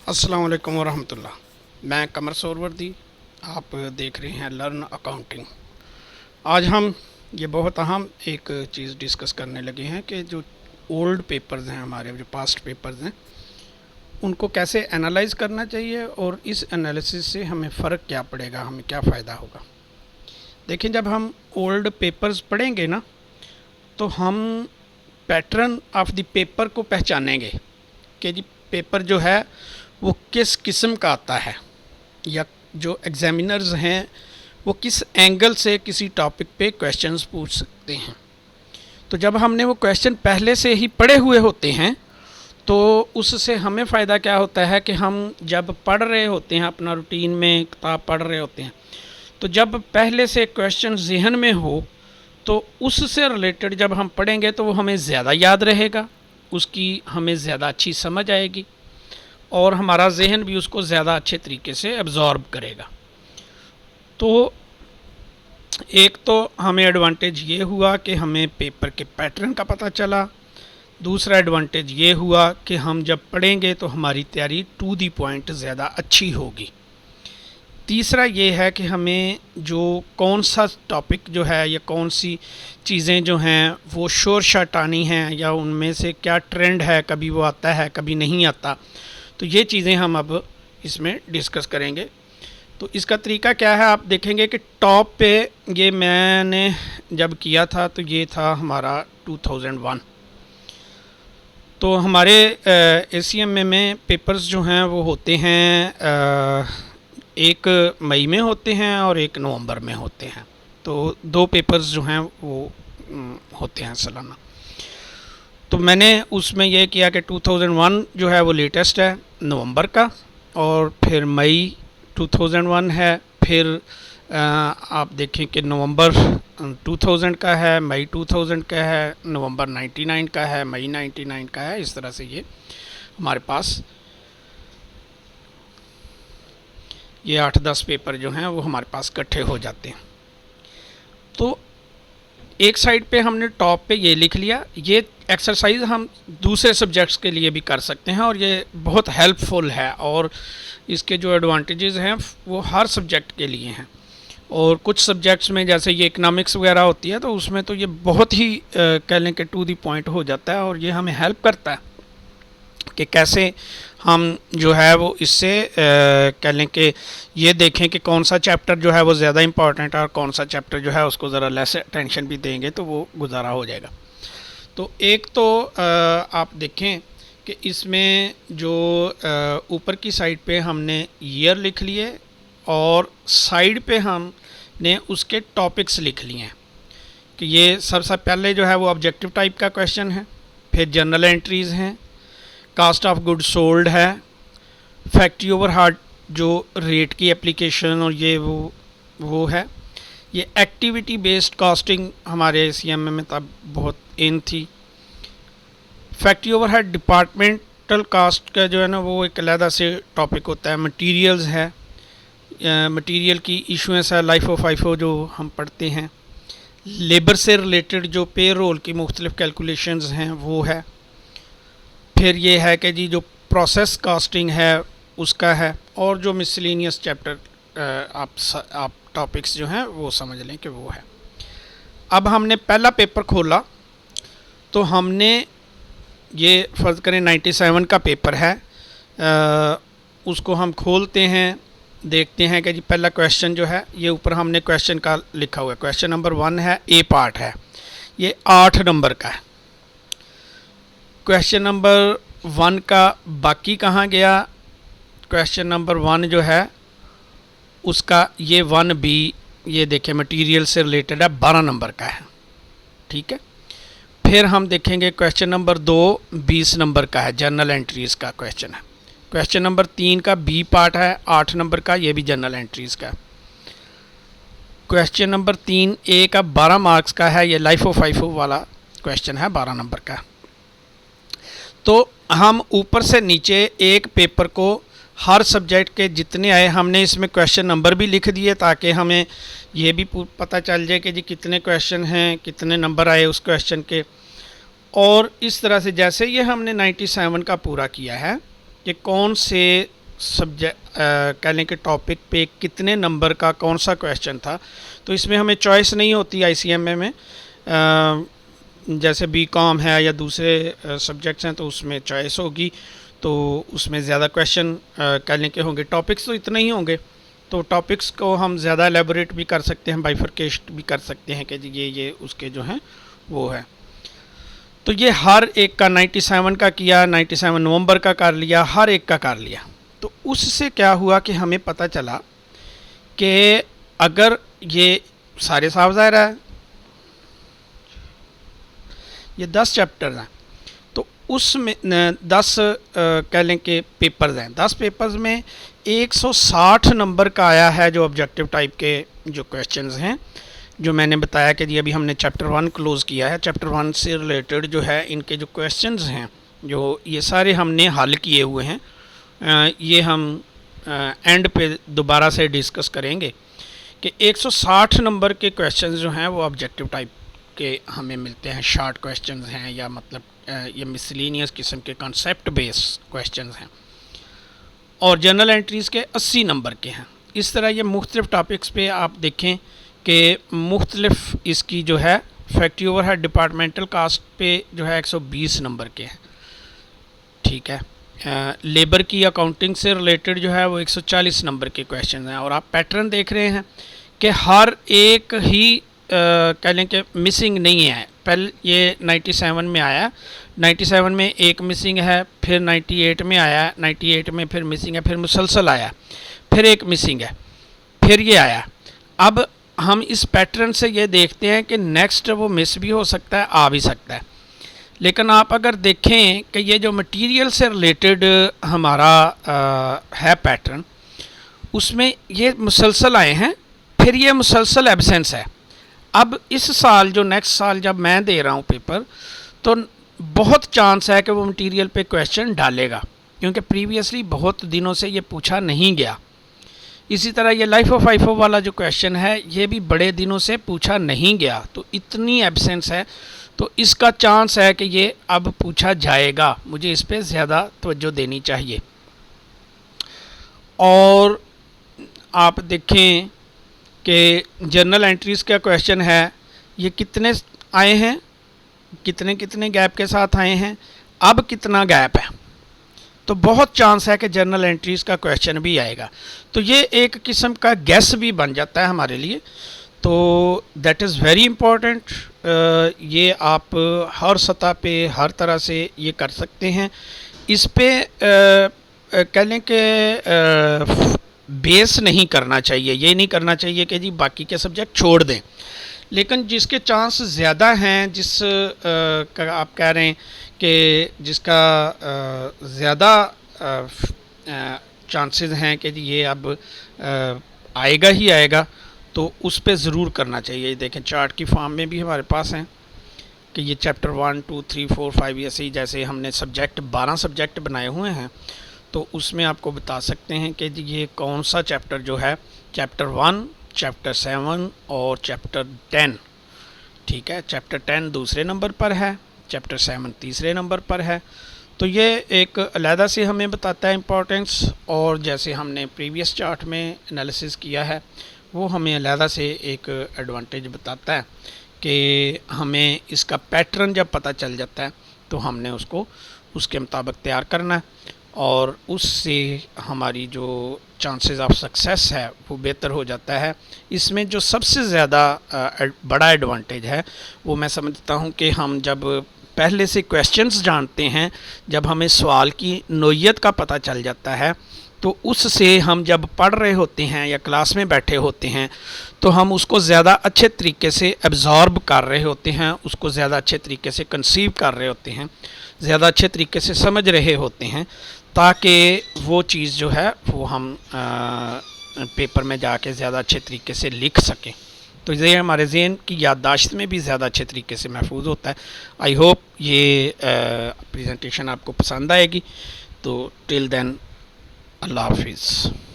अस्सलाम वालेकुम वरहमतुल्लाह। मैं कमर सोरवर्दी, आप देख रहे हैं लर्न अकाउंटिंग। आज हम ये बहुत अहम एक चीज़ डिस्कस करने लगे हैं कि जो ओल्ड पेपर्स हैं, हमारे जो पास्ट पेपर्स हैं, उनको कैसे एनालाइज करना चाहिए और इस एनालिसिस से हमें फ़र्क क्या पड़ेगा, हमें क्या फ़ायदा होगा। देखिए, जब हम ओल्ड पेपर्स पढ़ेंगे ना, तो हम पैटर्न ऑफ द पेपर को पहचानेंगे कि जी पेपर जो है वो किस किस्म का आता है, या जो एग्जामिनर्स हैं वो किस एंगल से किसी टॉपिक पे क्वेश्चंस पूछ सकते हैं। तो जब हमने वो क्वेश्चन पहले से ही पढ़े हुए होते हैं तो उससे हमें फ़ायदा क्या होता है कि हम जब पढ़ रहे होते हैं, अपना रूटीन में किताब पढ़ रहे होते हैं, तो जब पहले से क्वेश्चन जहन में हो तो उससे रिलेटेड जब हम पढ़ेंगे तो वो हमें ज़्यादा याद रहेगा, उसकी हमें ज़्यादा अच्छी समझ आएगी और हमारा जहन भी उसको ज़्यादा अच्छे तरीके से एब्ज़ॉर्ब करेगा। तो एक तो हमें एडवांटेज ये हुआ कि हमें पेपर के पैटर्न का पता चला। दूसरा एडवांटेज ये हुआ कि हम जब पढ़ेंगे तो हमारी तैयारी टू दी पॉइंट ज़्यादा अच्छी होगी। तीसरा ये है कि हमें जो कौन सा टॉपिक जो है या कौन सी चीज़ें जो हैं वो शोर शटानी हैं या उनमें से क्या ट्रेंड है, कभी वो आता है कभी नहीं आता, तो ये चीज़ें हम अब इसमें डिस्कस करेंगे। तो इसका तरीका क्या है, आप देखेंगे कि टॉप पे ये मैंने जब किया था तो ये था हमारा 2001। तो हमारे ACMA में पेपर्स जो हैं वो होते हैं, एक मई में होते हैं और एक नवंबर में होते हैं। तो दो पेपर्स जो हैं वो होते हैं सालाना। तो मैंने उसमें यह किया कि 2001 जो है वो लेटेस्ट है नवंबर का, और फिर मई 2001 है, फिर आप देखें कि नवंबर 2000 का है, मई 2000 का है, नवंबर 99 का है, मई 99 का है। इस तरह से ये हमारे पास ये 8-10 पेपर जो हैं वो हमारे पास इकट्ठे हो जाते हैं। तो एक साइड पे हमने टॉप पे ये लिख लिया। ये एक्सरसाइज हम दूसरे सब्जेक्ट्स के लिए भी कर सकते हैं और ये बहुत हेल्पफुल है, और इसके जो एडवांटेजेस हैं वो हर सब्जेक्ट के लिए हैं। और कुछ सब्जेक्ट्स में जैसे ये इकनॉमिक्स वगैरह होती है तो उसमें तो ये बहुत ही कह लें कि टू दी पॉइंट हो जाता है, और ये हमें हेल्प करता है कि कैसे हम जो है वो इससे कह लें कि ये देखें कि कौन सा चैप्टर जो है वो ज़्यादा इम्पॉर्टेंट है और कौन सा चैप्टर जो है उसको ज़रा लेस अटेंशन भी देंगे तो वो गुजारा हो जाएगा। तो एक तो आप देखें कि इसमें जो ऊपर की साइड पे हमने ईयर लिख लिए और साइड पे हमने उसके टॉपिक्स लिख लिए हैं कि ये सबसे पहले जो है वो ऑब्जेक्टिव टाइप का क्वेश्चन है, फिर जनरल एंट्रीज़ हैं, कास्ट ऑफ गुड सोल्ड है, फैक्ट्री ओवरहेड जो रेट की एप्लीकेशन और ये वो है, ये एक्टिविटी बेस्ड कॉस्टिंग हमारे ACMA में तब बहुत इन थी। फैक्ट्री ओवरहेड डिपार्टमेंटल कास्ट का जो है ना वो एक अलहदा से टॉपिक होता है। मटीरियल्स है, मटीरियल की इशूएंस है, लाइफ ऑफ फाइफो जो हम पढ़ते हैं। लेबर से रिलेटेड जो पे रोल की मुख्तलिफ कैलकुलेशंस हैं वो है। फिर ये है कि जी जो प्रोसेस कास्टिंग है उसका है, और जो मिसलिनियस चैप्टर आप टॉपिक्स जो हैं वो समझ लें कि वो है। अब हमने पहला पेपर खोला तो हमने ये फ़र्ज़ करें 97 का पेपर है, उसको हम खोलते हैं, देखते हैं कि जी पहला क्वेश्चन जो है ये ऊपर हमने क्वेश्चन का लिखा हुआ है, क्वेश्चन नंबर 1 है, ए पार्ट है, ये 8 नंबर का है। क्वेश्चन नंबर 1 का बाकी कहाँ गया, क्वेश्चन नंबर 1 जो है उसका ये 1B, ये देखें मटेरियल से रिलेटेड है, 12 नंबर का है, ठीक है। फिर हम देखेंगे क्वेश्चन नंबर 2 20 नंबर का है, जनरल एंट्रीज़ का क्वेश्चन है। क्वेश्चन नंबर 3 का B पार्ट है 8 नंबर का, ये भी जनरल एंट्रीज़ का। क्वेश्चन नंबर 3 A का 12 मार्क्स का है, ये लाइफ ऑफ फाइफो वाला क्वेश्चन है, 12 नंबर का। तो हम ऊपर से नीचे एक पेपर को हर सब्जेक्ट के जितने आए हमने इसमें क्वेश्चन नंबर भी लिख दिए ताकि हमें ये भी पता चल जाए कि जी कितने क्वेश्चन हैं, कितने नंबर आए उस क्वेश्चन के। और इस तरह से जैसे ये हमने 97 का पूरा किया है कि कौन से सब्जेक्ट कह लें कि टॉपिक पे कितने नंबर का कौन सा क्वेश्चन था। तो इसमें हमें चॉइस नहीं होती ICMA में, जैसे BCom है या दूसरे सब्जेक्ट्स हैं तो उसमें चॉइस होगी, तो उसमें ज़्यादा क्वेश्चन कह लें कि होंगे। टॉपिक्स तो इतने ही होंगे, तो टॉपिक्स को हम ज़्यादा एलेबोरेट भी कर सकते हैं, बाइफरकेट भी कर सकते हैं कि ये उसके जो हैं वो है। तो ये हर एक का 97 का किया, 97 नवंबर का कर लिया, हर एक का कर लिया। तो उससे क्या हुआ कि हमें पता चला कि अगर ये सारे साफ ज़ाहिर है ये 10 चैप्टर हैं, तो उसमें 10 कह लें कि पेपर्स हैं। 10 पेपर्स में 160 नंबर का आया है जो ऑब्जेक्टिव टाइप के जो क्वेश्चंस हैं, जो मैंने बताया कि जी अभी हमने चैप्टर 1 क्लोज़ किया है। चैप्टर 1 से रिलेटेड जो है इनके जो क्वेश्चंस हैं, जो ये सारे हमने हल किए हुए हैं। ये हम एंड पे दोबारा से डिस्कस करेंगे कि 160 नंबर के क्वेश्चंस जो हैं वो ऑब्जेक्टिव टाइप के हमें मिलते हैं। शॉर्ट क्वेश्चंस हैं या मतलब ये मिसलिनियस किस्म के कॉन्सेप्ट बेस्ड क्वेश्चंस हैं, और जर्नल एंट्रीज़ के 80 नंबर के हैं। इस तरह ये मुख्तलिफ़ टॉपिक्स पे आप देखें कि मुख्तलिफ़ इसकी जो है फैक्ट्री ओवरहेड डिपार्टमेंटल कास्ट पे जो है 120 नंबर के हैं, ठीक है। लेबर की अकाउंटिंग से रिलेटेड जो है वो 140 नंबर के क्वेश्चन हैं, और आप पैटर्न देख रहे हैं कि हर एक ही कह लें कि मिसिंग नहीं है। पहले ये 97 में आया, 97 में एक मिसिंग है, फिर 98 में आया, 98 में फिर मिसिंग है, फिर मुसलसल आया, फिर एक मिसिंग है, फिर ये आया। अब हम इस पैटर्न से ये देखते हैं कि नेक्स्ट वो मिस भी हो सकता है, आ भी सकता है। लेकिन आप अगर देखें कि ये जो मटेरियल से रिलेटेड हमारा है पैटर्न, उसमें ये मुसलसल आए हैं, फिर ये मुसलसल एब्सेंस है। अब इस साल जो नेक्स्ट साल जब मैं दे रहा हूँ पेपर, तो बहुत चांस है कि वो मटेरियल पे क्वेश्चन डालेगा, क्योंकि प्रीवियसली बहुत दिनों से ये पूछा नहीं गया। इसी तरह ये लाइफ ऑफ आईफो वाला जो क्वेश्चन है ये भी बड़े दिनों से पूछा नहीं गया, तो इतनी एब्सेंस है, तो इसका चांस है कि ये अब पूछा जाएगा। मुझे इस पर ज़्यादा तवज्जो देनी चाहिए। और आप देखें कि जर्नल एंट्रीज़ का क्वेश्चन है, ये कितने आए हैं, कितने कितने गैप के साथ आए हैं, अब कितना गैप है, तो बहुत चांस है कि जर्नल एंट्रीज़ का क्वेश्चन भी आएगा। तो ये एक किस्म का गैस भी बन जाता है हमारे लिए, तो दैट इज़ वेरी इम्पॉर्टेंट। ये आप हर सतह पे हर तरह से ये कर सकते हैं। इस पे कह लें कि बेस नहीं करना चाहिए, ये नहीं करना चाहिए कि जी बाकी के सब्जेक्ट छोड़ दें। लेकिन जिसके चांस ज़्यादा हैं, आप कह रहे हैं कि जिसका ज़्यादा चांसेस हैं कि जी ये अब आएगा ही आएगा, तो उस पे ज़रूर करना चाहिए। देखें चार्ट की फॉर्म में भी हमारे पास हैं कि ये चैप्टर 1, 2, 3, 4, 5 ऐसे ही, जैसे हमने सब्जेक्ट 12 सब्जेक्ट बनाए हुए हैं, तो उसमें आपको बता सकते हैं कि ये कौन सा चैप्टर जो है, चैप्टर 1, चैप्टर 7 और चैप्टर 10, ठीक है। चैप्टर 10 दूसरे नंबर पर है, चैप्टर 7 तीसरे नंबर पर है। तो ये एक अलहदा से हमें बताता है इम्पोर्टेंस, और जैसे हमने प्रीवियस चार्ट में एनालिसिस किया है वो हमें अलहदा से एक एडवांटेज बताता है कि हमें इसका पैटर्न जब पता चल जाता है तो हमने उसको उसके मुताबिक तैयार करना है, और उससे हमारी जो चांसेस ऑफ सक्सेस है वो बेहतर हो जाता है। इसमें जो सबसे ज़्यादा बड़ा एडवांटेज है वो मैं समझता हूँ कि हम जब पहले से क्वेश्चंस जानते हैं, जब हमें सवाल की नोयत का पता चल जाता है, तो उससे हम जब पढ़ रहे होते हैं या क्लास में बैठे होते हैं तो हम उसको ज़्यादा अच्छे तरीके से एब्ज़ॉर्ब कर रहे होते हैं, उसको ज़्यादा अच्छे तरीके से कंसीव कर रहे होते हैं, ज़्यादा अच्छे तरीके से समझ रहे होते हैं, ताकि वो चीज़ जो है वो हम पेपर में जाके ज़्यादा अच्छे तरीके से लिख सकें। तो ये हमारे ज़हन की याददाश्त में भी ज़्यादा अच्छे तरीके से महफूज होता है। आई होप ये प्रेजेंटेशन आपको पसंद आएगी। तो टिल देन अल्लाह हाफिज़।